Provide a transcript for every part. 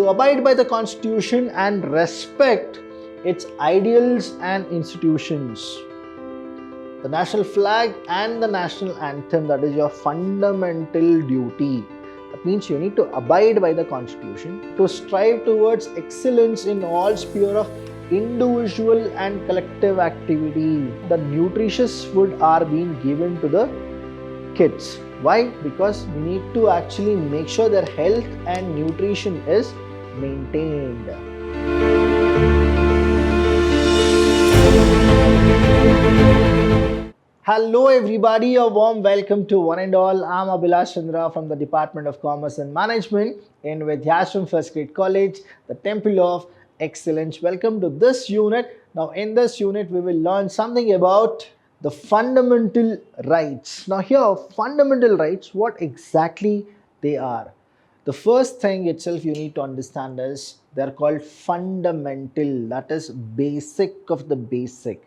to abide by the Constitution and respect its ideals and institutions. The national flag and the national anthem, that is your fundamental duty. That means you need to abide by the Constitution, to strive towards excellence in all sphere of individual and collective activity. The nutritious food are being given to the kids. Why? Because we need to actually make sure their health and nutrition is maintained. Hello everybody, a warm welcome to one and all. I'm Vidhyaashram from the Department of Commerce and Management in Vidhyaashram First Grade College, the Temple of Excellence. Welcome to this unit. Now in this unit we will learn something about the fundamental rights. Now here, fundamental rights, what exactly they are. The first thing itself you need to understand is they're called fundamental, that is basic of the basic.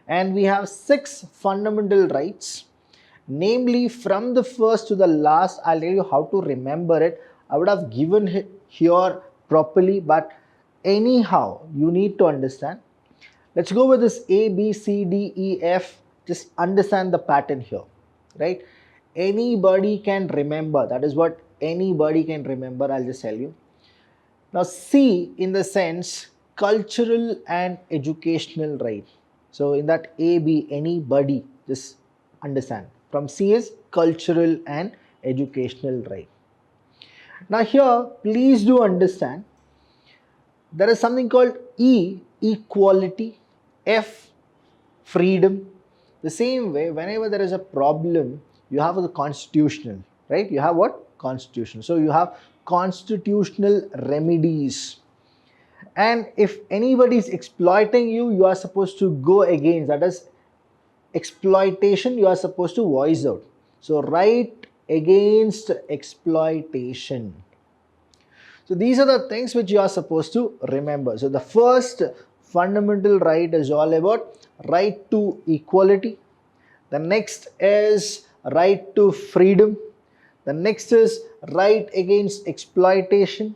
And we have 6 fundamental rights, namely from the first to the last. I'll tell you how to remember it. I would have given it here properly, but anyhow, you need to understand. Let's go with this A, B, C, D, E, F. Just understand the pattern here, right? Anybody can remember. That is what anybody can remember. I'll just tell you. Now, C in the sense cultural and educational right. So in that A, B, anybody, just understand. From C is cultural and educational right. Now here, please do understand, there is something called E, equality, F, freedom. The same way, whenever there is a problem, you have the constitutional, right? You have what? Constitution. So you have constitutional remedies. And if anybody is exploiting you, you are supposed to go against. That is exploitation, you are supposed to voice out. So right against exploitation. So these are the things which you are supposed to remember. So the first fundamental right is all about right to equality. The next is right to freedom. The next is right against exploitation.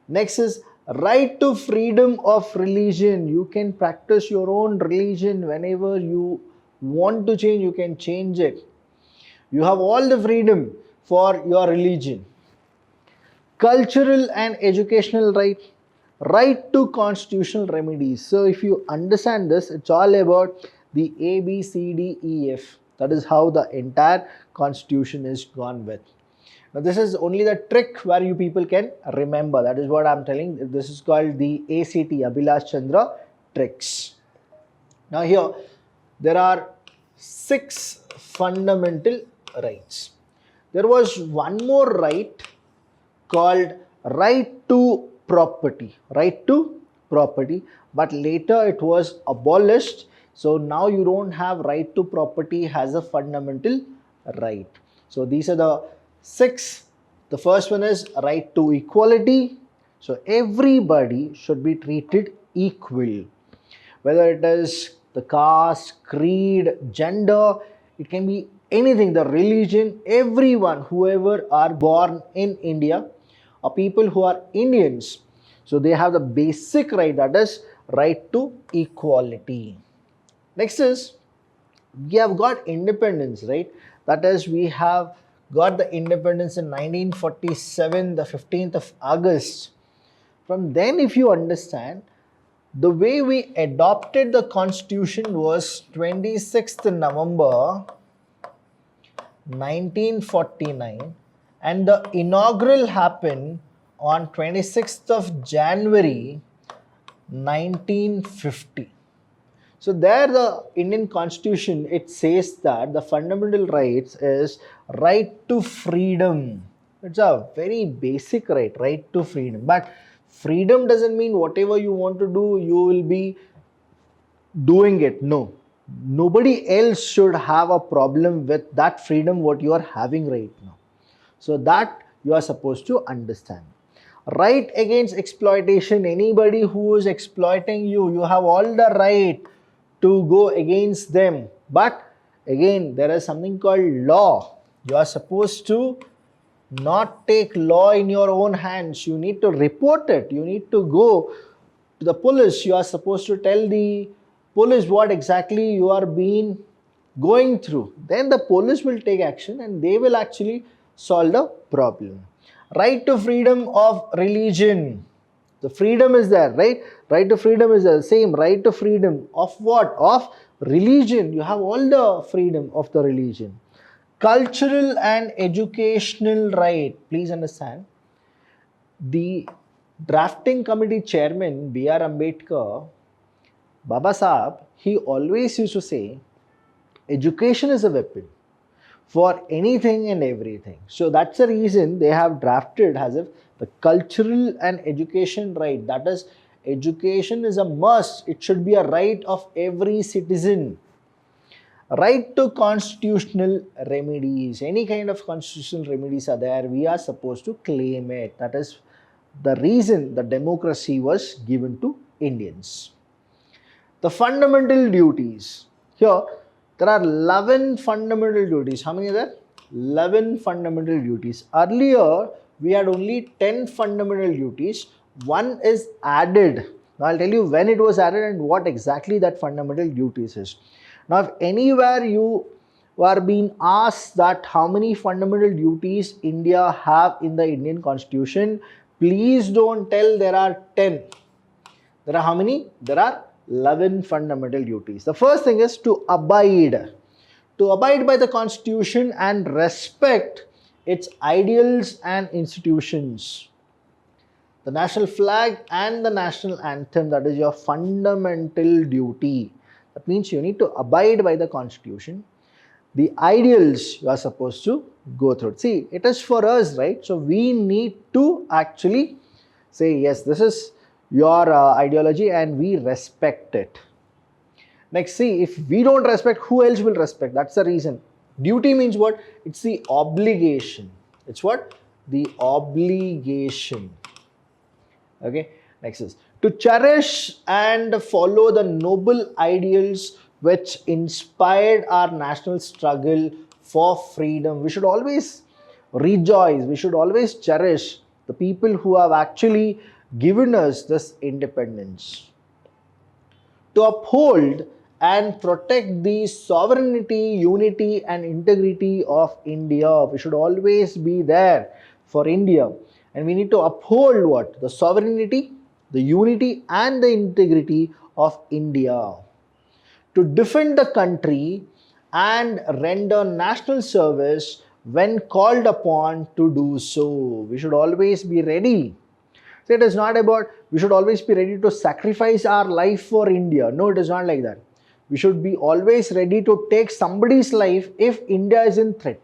Next is right to freedom of religion. You can practice your own religion whenever you want to change, you can change it. You have all the freedom for your religion. Cultural and educational right. Right to constitutional remedies. So if you understand this, it's all about the A, B, C, D, E, F. That is how the entire constitution is gone with. Now this is only the trick where you people can remember. That is what I'm telling. This is called the ACT, Abhilash Chandra tricks. Now here, there are 6 fundamental rights. There was one more right called right to property. Right to property. But later it was abolished. So now you don't have right to property as a fundamental right. So these are the 6. The first one is right to equality. So everybody should be treated equal. Whether it is the caste, creed, gender, it can be anything, the religion, everyone, whoever are born in India or people who are Indians. So they have the basic right, that is right to equality. Next is, we have got independence, right? That is, we have got the independence in 1947, the 15th of August. From then, if you understand, the way we adopted the constitution was 26th November 1949 and the inaugural happened on 26th of January 1950. So there the Indian constitution, it says that the fundamental rights is right to freedom. It's a very basic right, right to freedom. But freedom doesn't mean whatever you want to do, you will be doing it. No. Nobody else should have a problem with that freedom what you are having right now. So that you are supposed to understand. Right against exploitation. Anybody who is exploiting you, you have all the right to go against them. But again, there is something called law. You are supposed to not take law in your own hands. You need to report it. You need to go to the police. You are supposed to tell the police what exactly you are being going through. Then the police will take action and they will actually solve the problem. Right to freedom of religion. The freedom is there, right? Right to freedom is the same. Right to freedom of what? Of religion. You have all the freedom of the religion. Cultural and educational right. Please understand, the drafting committee chairman B.R. Ambedkar, Baba Sahab, he always used to say, education is a weapon for anything and everything. So that's the reason they have drafted as if the cultural and education right. That is, education is a must. It should be a right of every citizen. Right to constitutional remedies. Any kind of constitutional remedies are there, we are supposed to claim it. That is the reason the democracy was given to Indians. The fundamental duties. Here, there are 11 fundamental duties. How many are there? 11 fundamental duties. Earlier, we had only 10 fundamental duties. One is added. Now, I'll tell you when it was added and what exactly that fundamental duties is. Now, if anywhere you are being asked that how many fundamental duties India have in the Indian Constitution, please don't tell there are 10. There are how many? There are 11 fundamental duties. The first thing is to abide. To abide by the Constitution and respect its ideals and institutions. The national flag and the national anthem, that is your fundamental duty. That means you need to abide by the Constitution. The ideals you are supposed to go through. See, it is for us, right? So we need to actually say, yes, this is your ideology and we respect it. Next, see, if we don't respect, who else will respect? That's the reason. Duty means what? It's the obligation. It's what? The obligation. Okay. Next is to cherish and follow the noble ideals which inspired our national struggle for freedom. We should always rejoice. We should always cherish the people who have actually given us this independence. To uphold and protect the sovereignty, unity and integrity of India. We should always be there for India. And we need to uphold what? The sovereignty, the unity and the integrity of India. To defend the country and render national service when called upon to do so. We should always be ready. So it is not about we should always be ready to sacrifice our life for India. No, it is not like that. We should be always ready to take somebody's life if India is in threat.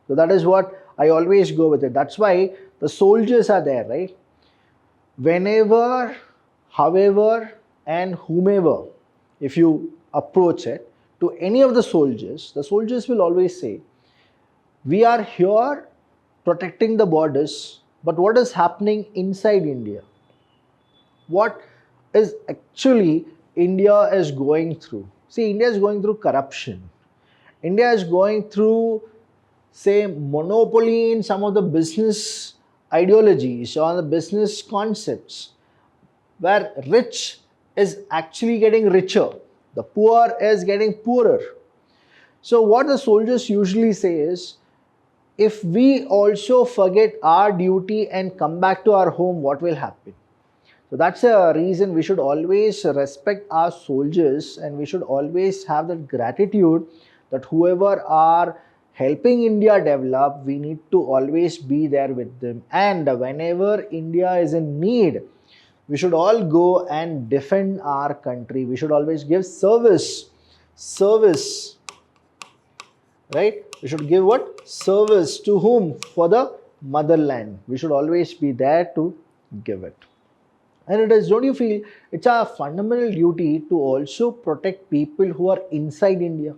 So that is what I always go with it. That's why the soldiers are there, right? Whenever, however, and whomever, if you approach it to any of the soldiers will always say, we are here protecting the borders, but what is happening inside India? What is actually India is going through? See, India is going through corruption. India is going through, say, monopoly in some of the business ideologies or the business concepts, where rich is actually getting richer, the poor is getting poorer. So what the soldiers usually say is, if we also forget our duty and come back to our home, what will happen? So that's a reason we should always respect our soldiers and we should always have that gratitude that whoever are helping India develop, we need to always be there with them. And whenever India is in need, we should all go and defend our country. We should always give service, right? We should give what? Service to whom? For the motherland. We should always be there to give it. And it is, don't you feel, it's our fundamental duty to also protect people who are inside India.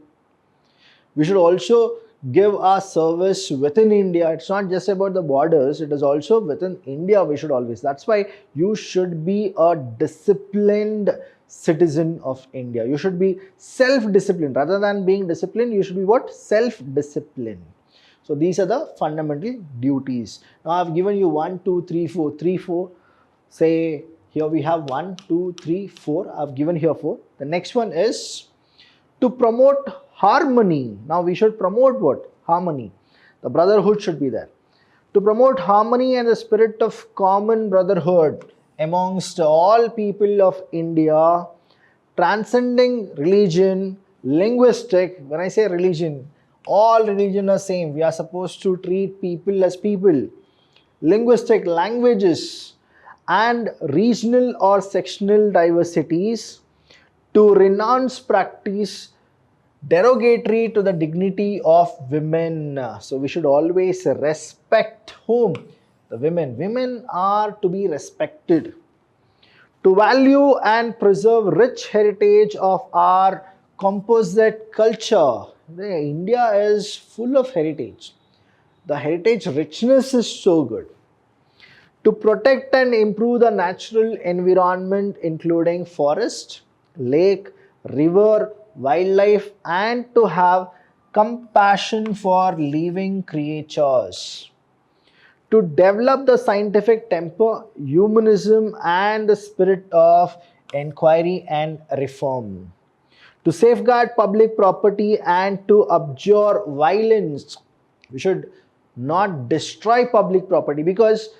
We should also give our service within India. It's not just about the borders, it is also within India we should always. That's why you should be a disciplined citizen of India. You should be self-disciplined. Rather than being disciplined, you should be what? Self-disciplined. So these are the fundamental duties. Now I've given you 1, 2, 3, 4, 3, 4. Say here we have 1, 2, 3, 4. I've given here 4. The next one is to promote harmony. Now we should promote what? Harmony. The brotherhood should be there. To promote harmony and the spirit of common brotherhood amongst all people of India, transcending religion, linguistic. When I say religion, all religion are same. We are supposed to treat people as people. Linguistic, languages, and regional or sectional diversities, to renounce practice derogatory to the dignity of women. So we should always respect whom? The women. Women are to be respected. To value and preserve rich heritage of our composite culture. India is full of heritage. The heritage richness is so good. To protect and improve the natural environment including forest, lake, river, wildlife, and to have compassion for living creatures. To develop the scientific temper, humanism, and the spirit of inquiry and reform. To safeguard public property and to abjure violence. We should not destroy public property, because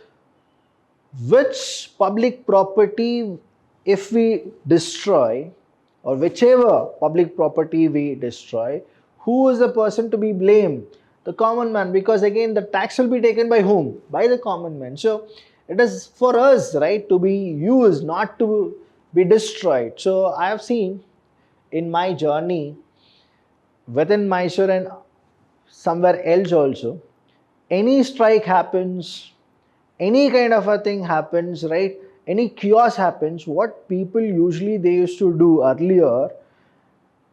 which public property if we destroy, or whichever public property we destroy, who is the person to be blamed? The common man, because again the tax will be taken by whom? By the common man. So it is for us, right, to be used, not to be destroyed. So I have seen in my journey within Mysore and somewhere else also, any strike happens, any kind of a thing happens, right, any chaos happens, what people usually they used to do earlier,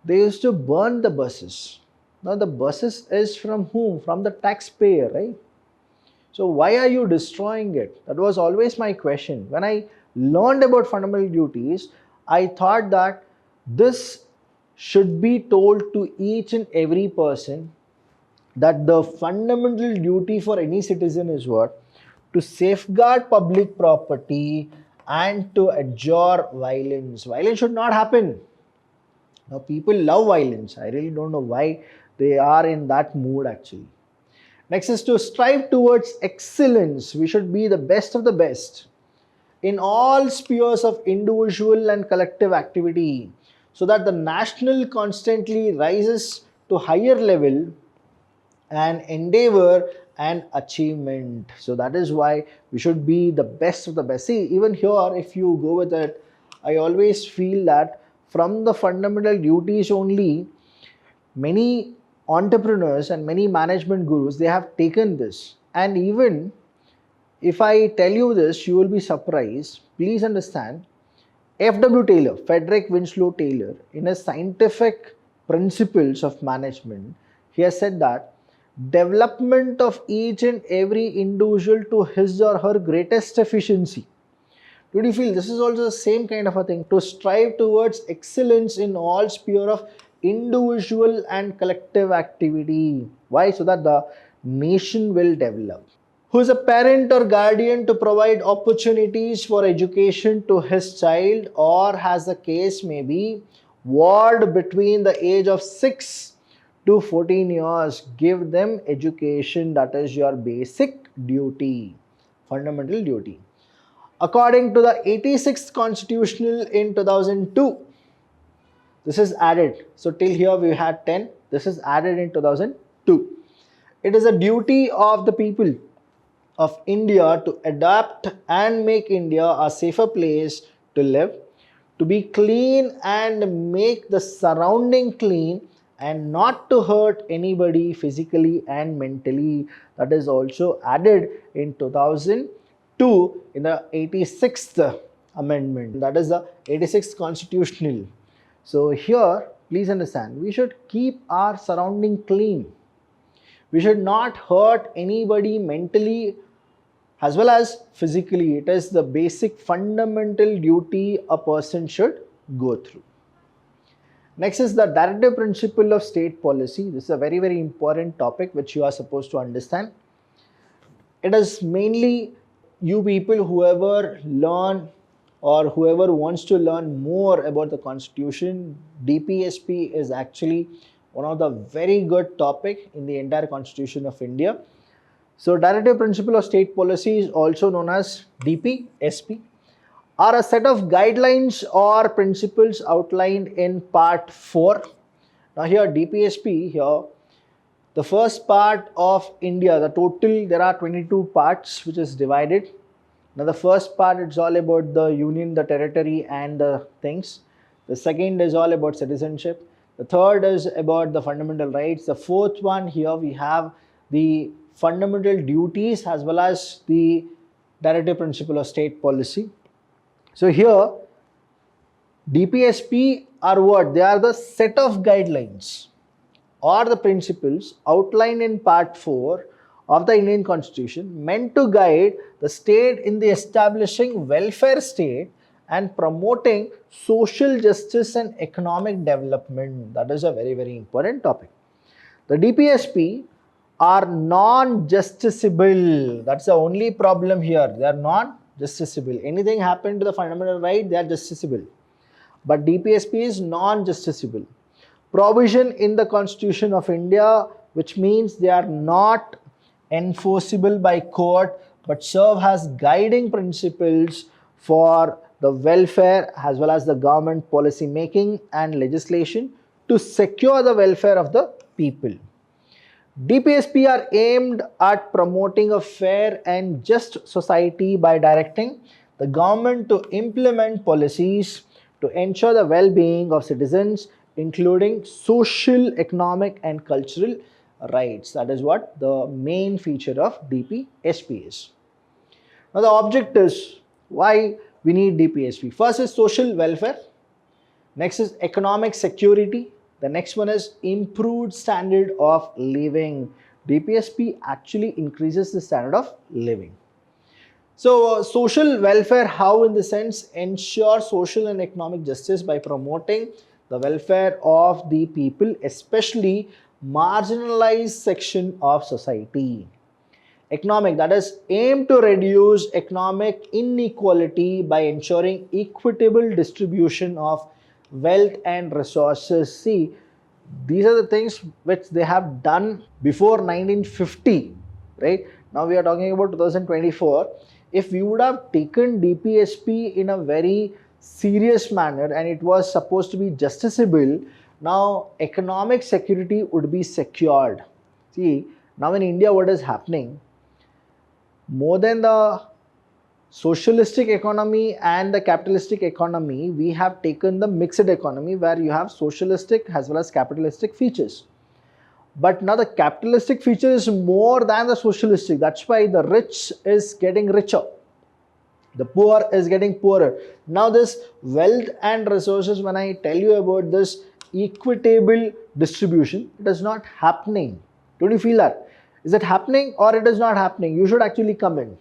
they used to burn the buses. Now the buses is from whom? From the taxpayer, right? So why are you destroying it? That was always my question. When I learned about fundamental duties, I thought that this should be told to each and every person, that the fundamental duty for any citizen is what? To safeguard public property and to abjure violence. Violence should not happen. Now people love violence. I really don't know why they are in that mood actually. Next is to strive towards excellence. We should be the best of the best in all spheres of individual and collective activity, so that the national constantly rises to higher level and endeavor and achievement. So that is why we should be the best of the best. See, even here if you go with it, I always feel that from the fundamental duties only, many entrepreneurs and many management gurus, they have taken this. And even if I tell you this, you will be surprised. Please understand, F.W. Taylor, Frederick Winslow Taylor, in his scientific principles of management, he has said that development of each and every individual to his or her greatest efficiency. Do you feel this is also the same kind of a thing? To strive towards excellence in all sphere of individual and collective activity. Why? So that the nation will develop. Who is a parent or guardian to provide opportunities for education to his child, or as the case may be, ward between the age of 6 to 14 years, give them education. That is your basic duty, fundamental duty. According to the 86th constitutional in 2002, this is added. So till here we had 10. This is added in 2002. It is a duty of the people of India to adapt and make India a safer place to live, to be clean and make the surrounding clean, and not to hurt anybody physically and mentally. That is also added in 2002 in the 86th amendment. That is the 86th constitutional. So here, please understand, we should keep our surrounding clean. We should not hurt anybody mentally as well as physically. It is the basic fundamental duty a person should go through. Next is the directive principle of state policy. This is a very, very important topic which you are supposed to understand. It is mainly you people, whoever learn or whoever wants to learn more about the constitution, DPSP is actually one of the very good topic in the entire constitution of India. So directive principle of state policy is also known as DPSP, are a set of guidelines or principles outlined in part 4. Now here DPSP, here the first part of India, the total there are 22 parts which is divided. Now the first part, it's all about the union, the territory and the things. The second is all about citizenship. The third is about the fundamental rights. The fourth one, here we have the fundamental duties as well as the directive principle of state policy. So here DPSP are what? They are the set of guidelines or the principles outlined in part 4 of the Indian Constitution meant to guide the state in the establishing welfare state and promoting social justice and economic development. That is a very, very important topic. The DPSP are non-justiciable. That's the only problem here. They are non-justiciable. Anything happened to the fundamental right, they are justiciable. But DPSP is non-justiciable. Provision in the Constitution of India, which means they are not enforceable by court but serve as guiding principles for the welfare as well as the government policy making and legislation to secure the welfare of the people. DPSP are aimed at promoting a fair and just society by directing the government to implement policies to ensure the well-being of citizens, including social, economic and cultural rights. That is what the main feature of DPSP is. Now the objectives, why we need DPSP. First is social welfare. Next is economic security. The next one is improved standard of living. DPSP actually increases the standard of living. So social welfare, how in the sense ensure social and economic justice by promoting the welfare of the people, especially marginalized section of society. Economic, that is aim to reduce economic inequality by ensuring equitable distribution of wealth and resources. See, these are the things which they have done before 1950, right? Now we are talking about 2024. If we would have taken DPSP in a very serious manner and it was supposed to be justiciable, now economic security would be secured. See, now in India what is happening? More than the socialistic economy and the capitalistic economy, we have taken the mixed economy where you have socialistic as well as capitalistic features. But now the capitalistic feature is more than the socialistic. That's why the rich is getting richer. The poor is getting poorer. Now this wealth and resources, when I tell you about this equitable distribution, it is not happening. Don't you feel that? Is it happening or it is not happening? You should actually come in.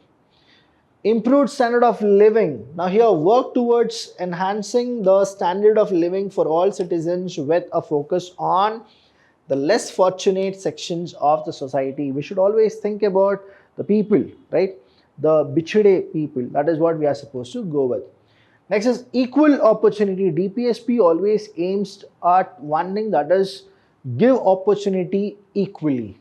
Improved standard of living. Now here, work towards enhancing the standard of living for all citizens with a focus on the less fortunate sections of the society. We should always think about the people, right? The bichade people. That is what we are supposed to go with. Next is equal opportunity. DPSP always aims at one thing, that is give opportunity equally.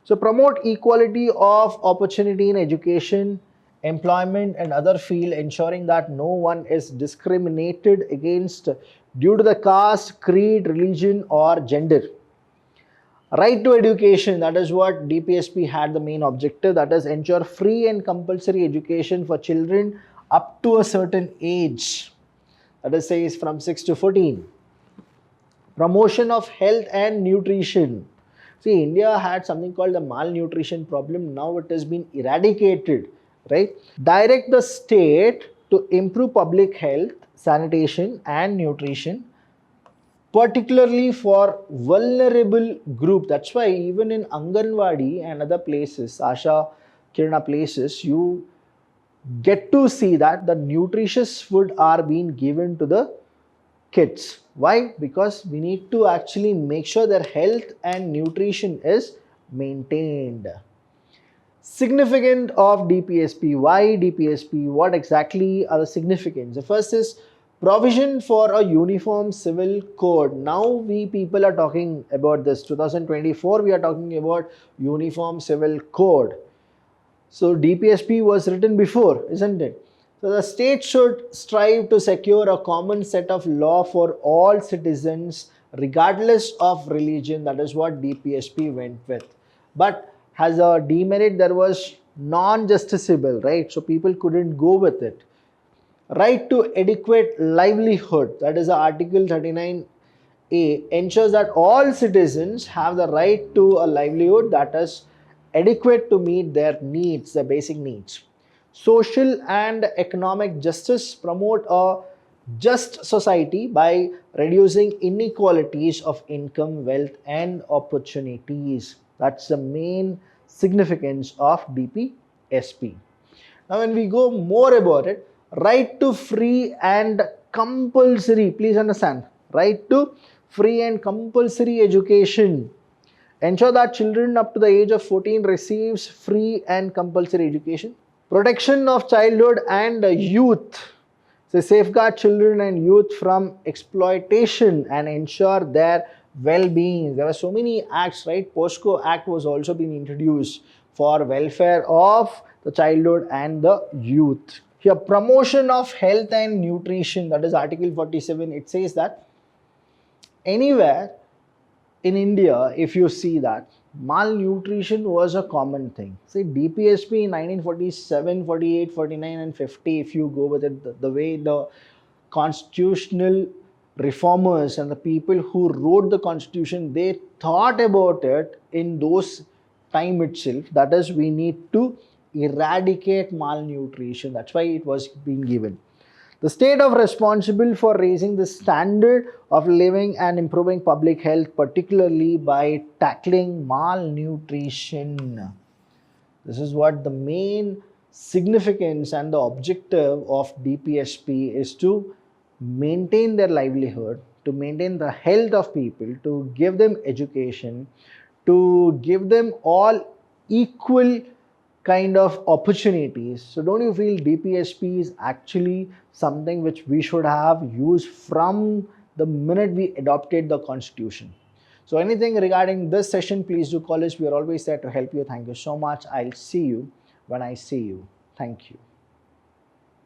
So promote equality of opportunity in education, employment and other field, ensuring that no one is discriminated against due to the caste, creed, religion or gender. Right to education, that is what DPSP had the main objective, that is ensure free and compulsory education for children up to a certain age, that is says from 6 to 14. Promotion of health and nutrition. See, India had something called the malnutrition problem. Now it has been eradicated, right? Direct the state to improve public health, sanitation and nutrition, particularly for vulnerable group. That's why even in Anganwadi and other places, Asha Kirana places, you get to see that the nutritious food are being given to the kids. Why? Because we need to actually make sure their health and nutrition is maintained. Significance of DPSP. Why DPSP? What exactly are the significance? The first is provision for a uniform civil code. Now we people are talking about this. 2024 we are talking about uniform civil code. So DPSP was written before, isn't it? So the state should strive to secure a common set of law for all citizens regardless of religion. That is what DPSP went with. But as a demerit, there was non-justiciable, right? So people couldn't go with it. Right to adequate livelihood, that is Article 39A, ensures that all citizens have the right to a livelihood that is adequate to meet their needs, their basic needs. Social and economic justice, promote a just society by reducing inequalities of income, wealth, and opportunities. That's the main significance of DPSP. Now, when we go more about it, right to free and compulsory, please understand, right to free and compulsory education. Ensure that children up to the age of 14 receives free and compulsory education. Protection of childhood and youth. So safeguard children and youth from exploitation and ensure their well-being. There were so many acts, right? POSCO Act was also being introduced for welfare of the childhood and the youth. Here, promotion of health and nutrition, that is Article 47. It says that anywhere in India, if you see that malnutrition was a common thing. Say DPSP in 1947, 48, 49 and 50, if you go with it, the way the constitutional reformers and the people who wrote the constitution, they thought about it in those time itself. That is, we need to eradicate malnutrition. That's why it was being given. The state of responsible for raising the standard of living and improving public health, particularly by tackling malnutrition. This is what the main significance and the objective of DPSP is, to maintain their livelihood, to maintain the health of people, to give them education, to give them all equal kind of opportunities. So don't you feel DPSP is actually something which we should have used from the minute we adopted the constitution? So anything regarding this session, please do call us. We are always there to help you. Thank you so much. I'll see you when I see you. Thank you.